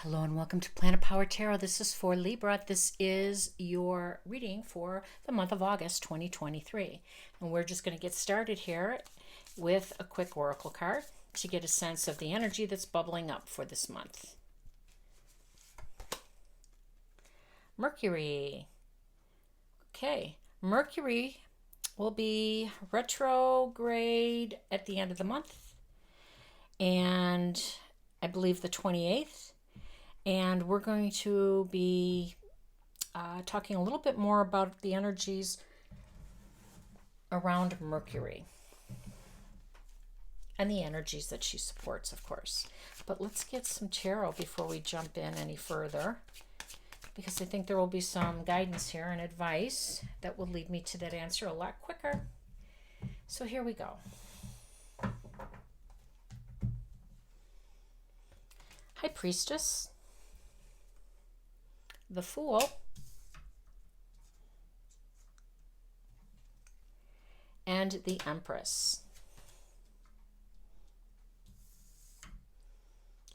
Hello and welcome to Planet Power Tarot. This is for Libra. This is your reading for the month of August 2023. And we're just going to get started here with a quick oracle card to get a sense of the energy that's bubbling up for this month. Mercury. Okay, Mercury will be retrograde at the end of the month, and I believe the 28th. And we're going to be talking a little bit more about the energies around Mercury and the energies that she supports, of course. But let's get some tarot before we jump in any further, because I think there will be some guidance here and advice that will lead me to that answer a lot quicker. So here we go. High Priestess, the Fool, and the Empress.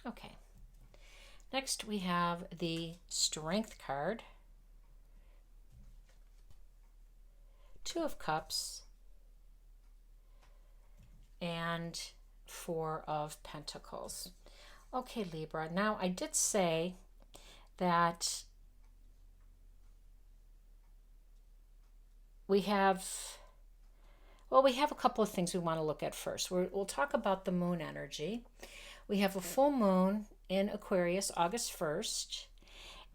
Okay. Next we have the Strength card, Two of Cups, and Four of Pentacles. Okay, Libra. Now, I did say that we have a couple of things we want to look at first. We'll talk about the moon energy. We have a full moon in Aquarius, August 1st,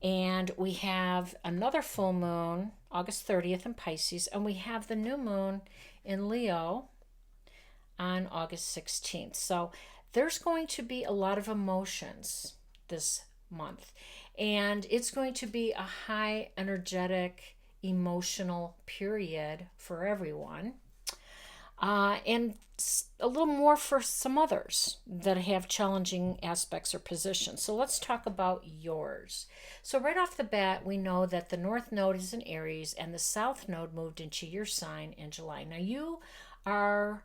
and we have another full moon, August 30th in Pisces, and we have the new moon in Leo on August 16th. So there's going to be a lot of emotions this month, and it's going to be a high energetic emotional period for everyone, and a little more for some others that have challenging aspects or positions. So let's talk about yours. So right off the bat, we know that the North Node is in Aries and the South Node moved into your sign in July. Now you are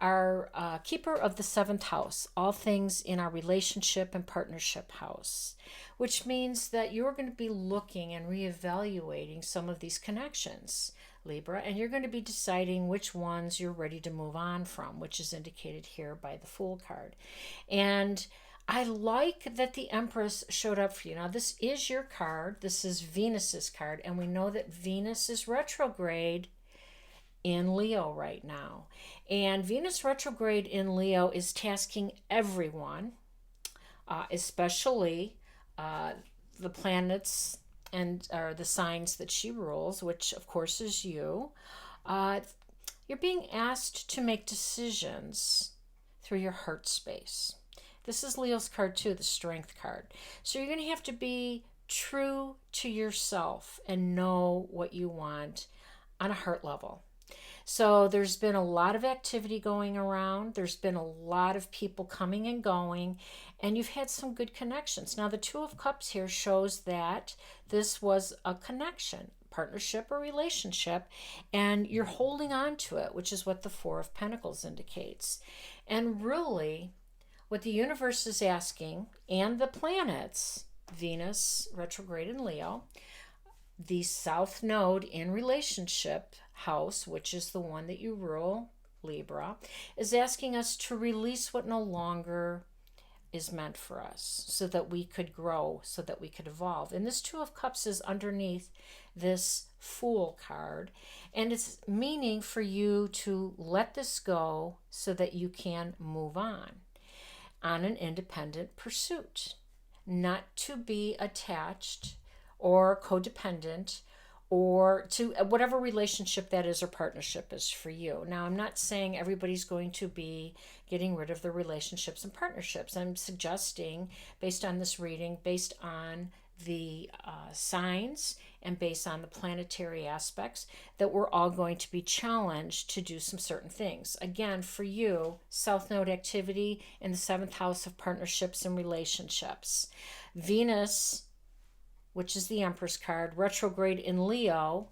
our keeper of the 7th house, all things in our relationship and partnership house, which means that you're going to be looking and reevaluating some of these connections, Libra, and you're going to be deciding which ones you're ready to move on from, which is indicated here by the Fool card. And I like that the Empress showed up for you. Now, this is your card. This is Venus's card, and we know that Venus is retrograde in Leo right now. And Venus retrograde in Leo is tasking everyone, especially the planets and the signs that she rules, which of course is you. You're being asked to make decisions through your heart space. This is Leo's card too, the Strength card. So you're going to have to be true to yourself and know what you want on a heart level. So there's been a lot of activity going around. There's been a lot of people coming and going, and you've had some good connections. Now, the Two of Cups here shows that this was a connection, partnership or relationship, and you're holding on to it, which is what the Four of Pentacles indicates. And really, what the universe is asking, and the planets, Venus retrograde in Leo, the South Node in relationship house, which is the one that you rule, Libra, is asking us to release what no longer is meant for us so that we could grow, so that we could evolve. And this Two of Cups is underneath this Fool card, and it's meaning for you to let this go so that you can move on an independent pursuit, not to be attached or codependent, or to whatever relationship that is or partnership is for you. Now, I'm not saying everybody's going to be getting rid of their relationships and partnerships. I'm suggesting, based on this reading, based on the signs and based on the planetary aspects, that we're all going to be challenged to do some certain things. Again, for you, South Node activity in the 7th house of partnerships and relationships. Venus, which is the Empress card, retrograde in Leo,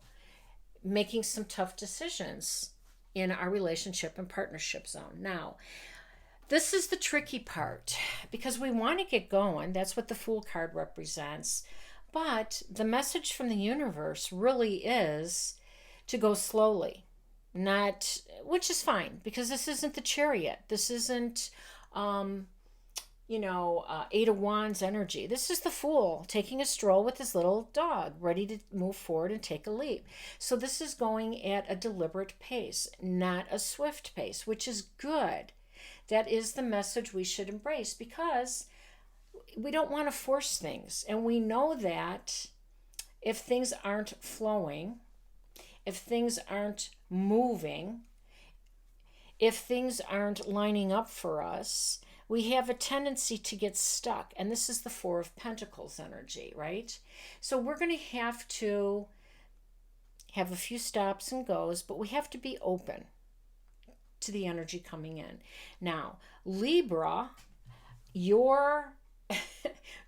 making some tough decisions in our relationship and partnership zone. Now, This is the tricky part because we want to get going. That's what the Fool card represents. But the message from the universe really is to go slowly, not, which is fine because this isn't the Chariot. This isn't, um, Eight of Wands energy. This is the Fool taking a stroll with his little dog, ready to move forward and take a leap. So this is going at a deliberate pace, not a swift pace, which is good. That is the message we should embrace because we don't want to force things. And we know that if things aren't flowing, if things aren't moving, if things aren't lining up for us, we have a tendency to get stuck. And this is the Four of Pentacles energy, right? So we're going to have a few stops and goes, but we have to be open to the energy coming in. Now, Libra, you're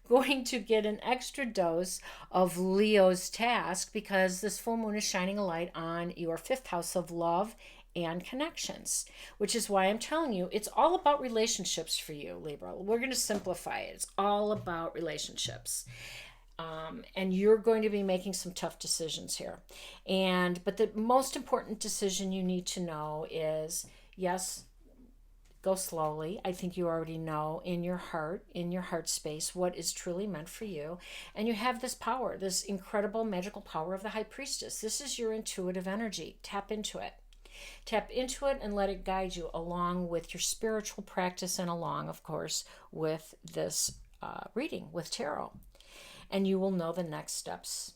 going to get an extra dose of Leo's task because this full moon is shining a light on your fifth house of love and connections, which is why I'm telling you it's all about relationships for you, Libra. We're going to simplify it. It's all about relationships. And you're going to be making some tough decisions here. But the most important decision you need to know is, yes, go slowly. I think you already know in your heart space, what is truly meant for you. And you have this power, this incredible magical power of the High Priestess. This is your intuitive energy. Tap into it. Tap into it and let it guide you along with your spiritual practice and along, of course, with this reading with tarot. And you will know the next steps.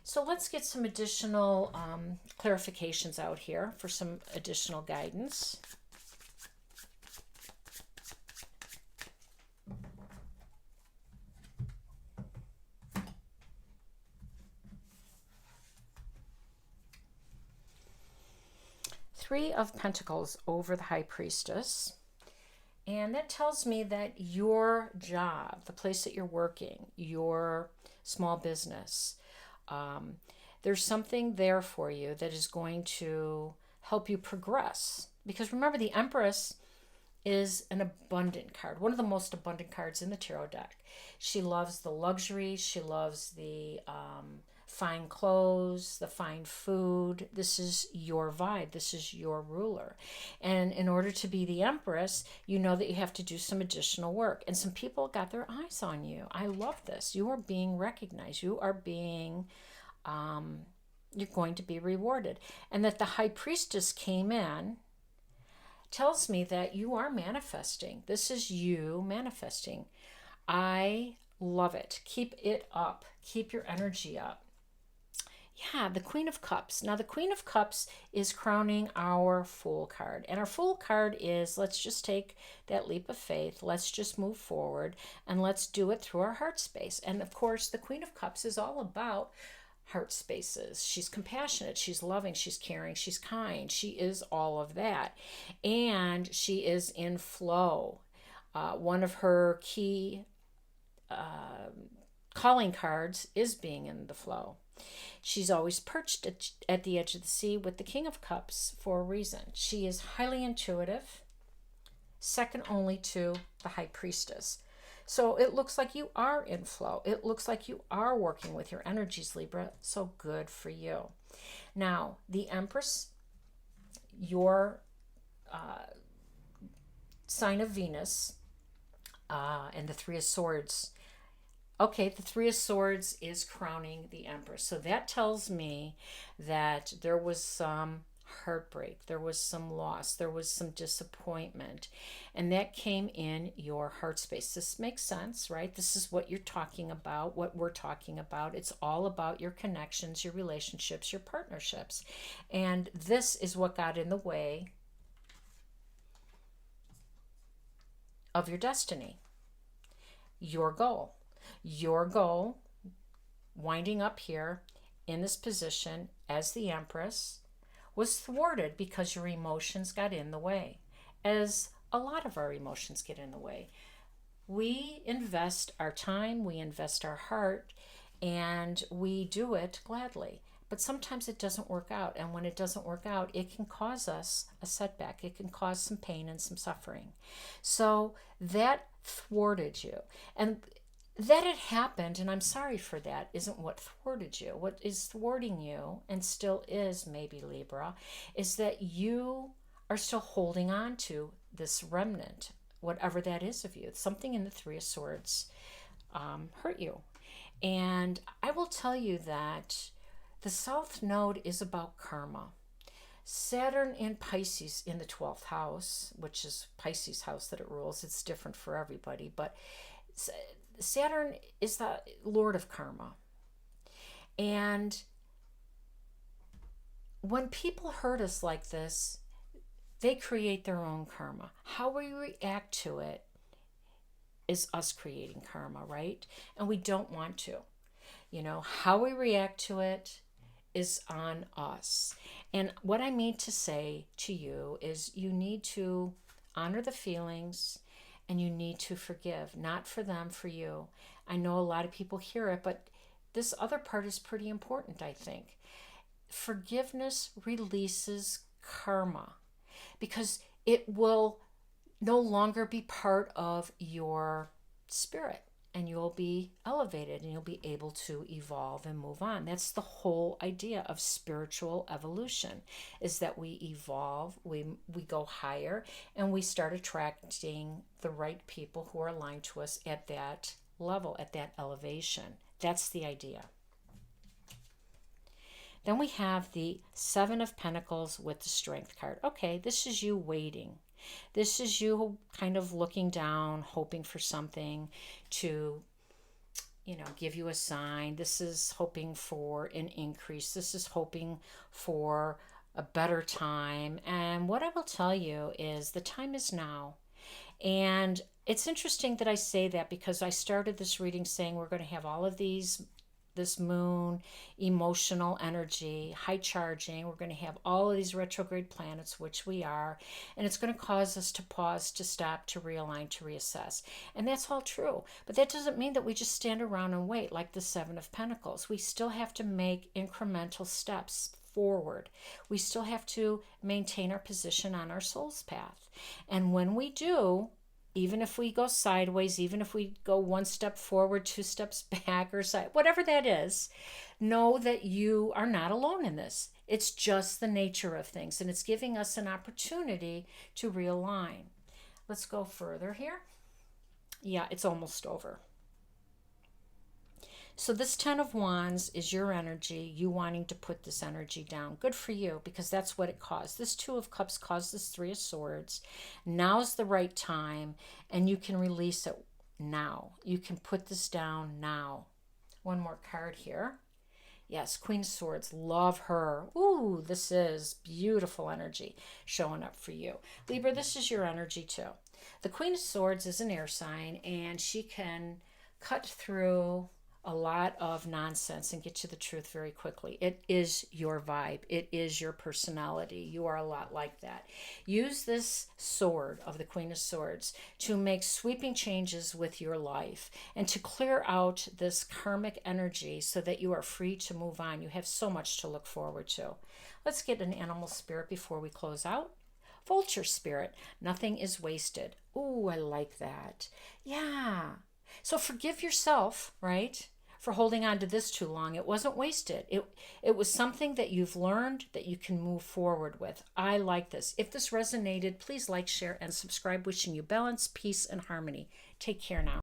So let's get some additional clarifications out here for some additional guidance. Three of Pentacles over the High Priestess. And that tells me that your job, the place that you're working, your small business, there's something there for you that is going to help you progress. Because remember, the Empress is an abundant card, one of the most abundant cards in the tarot deck. She loves the luxury. She loves the fine clothes, the fine food. This is your vibe. This is your ruler. And in order to be the Empress, you know that you have to do some additional work. And some people got their eyes on you. I love this. You are being recognized. You are being, you're going to be rewarded. And that the High Priestess came in tells me that you are manifesting. This is you manifesting. I love it. Keep it up. Keep your energy up. Yeah, the Queen of Cups. Now, the Queen of Cups is crowning our Fool card. And our Fool card is, let's just take that leap of faith. Let's just move forward. And let's do it through our heart space. And, of course, the Queen of Cups is all about heart spaces. She's compassionate. She's loving. She's caring. She's kind. She is all of that. And she is in flow. One of her key calling cards is being in the flow. She's always perched at the edge of the sea with the King of Cups for a reason. She is highly intuitive, second only to the High Priestess. So it looks like you are in flow. It looks like you are working with your energies, Libra. So good for you. Now, the Empress, your sign of Venus, and the Three of Swords. Okay, the Three of Swords is crowning the Empress. So that tells me that there was some heartbreak, there was some loss, there was some disappointment, and that came in your heart space. This makes sense, right? This is what you're talking about, what we're talking about. It's all about your connections, your relationships, your partnerships. And this is what got in the way of your destiny, your goal. Your goal, winding up here in this position as the Empress, was thwarted because your emotions got in the way, as a lot of our emotions get in the way. We invest our time, we invest our heart, and we do it gladly. but sometimes it doesn't work out. And when it doesn't work out, it can cause us a setback. It can cause some pain and some suffering. So that thwarted you. And that it happened, and I'm sorry for that, isn't what thwarted you. What is thwarting you, and still is maybe Libra, is that you are still holding on to this remnant, whatever that is of you. Something in the Three of Swords hurt you. And I will tell you that the South Node is about karma. Saturn in Pisces in the 12th house, which is Pisces house that it rules. It's different for everybody, but Saturn is the Lord of karma. And when people hurt us like this, they create their own karma. How we react to it is us creating karma, right? And we don't want to. How we react to it is on us. And what I mean to say to you is you need to honor the feelings and you need to forgive, not for them, for you. I know a lot of people hear it, but this other part is pretty important, I think. Forgiveness releases karma because it will no longer be part of your spirit, and you'll be elevated and you'll be able to evolve and move on. That's the whole idea of spiritual evolution, is that we evolve, we go higher, and we start attracting the right people who are aligned to us at that level, at that elevation. That's the idea. Then we have the Seven of Pentacles with the Strength card. Okay, this is you waiting. This is you kind of looking down, hoping for something to, give you a sign. This is hoping for an increase. This is hoping for a better time. And what I will tell you is the time is now. And it's interesting that I say that because I started this reading saying we're going to have all of this moon, emotional energy, high charging. We're going to have all of these retrograde planets, which we are, and it's going to cause us to pause, to stop, to realign, to reassess. And that's all true. But that doesn't mean that we just stand around and wait like the Seven of Pentacles. We still have to make incremental steps forward. We still have to maintain our position on our soul's path. And when we do, even if we go sideways, even if we go one step forward, two steps back, or side, whatever that is, know that you are not alone in this. It's just the nature of things, and it's giving us an opportunity to realign. Let's go further here. Yeah, it's almost over. So this Ten of Wands is your energy, you wanting to put this energy down. Good for you, because that's what it caused. This Two of Cups caused this Three of Swords. Now's the right time, and you can release it now. You can put this down now. One more card here. Yes, Queen of Swords, love her. Ooh, this is beautiful energy showing up for you. Libra, this is your energy too. The Queen of Swords is an air sign, and she can cut through a lot of nonsense and get to the truth very quickly. It is your vibe. It is your personality. You are a lot like that. Use this sword of the Queen of Swords to make sweeping changes with your life and to clear out this karmic energy so that you are free to move on. You have so much to look forward to. Let's get an animal spirit before we close out. Vulture spirit. Nothing is wasted. Ooh, I like that. Yeah. So forgive yourself, right, for holding on to this too long. It wasn't wasted. It was something that you've learned that you can move forward with. I like this. If this resonated, please like, share, and subscribe. Wishing you balance, peace, and harmony. Take care now.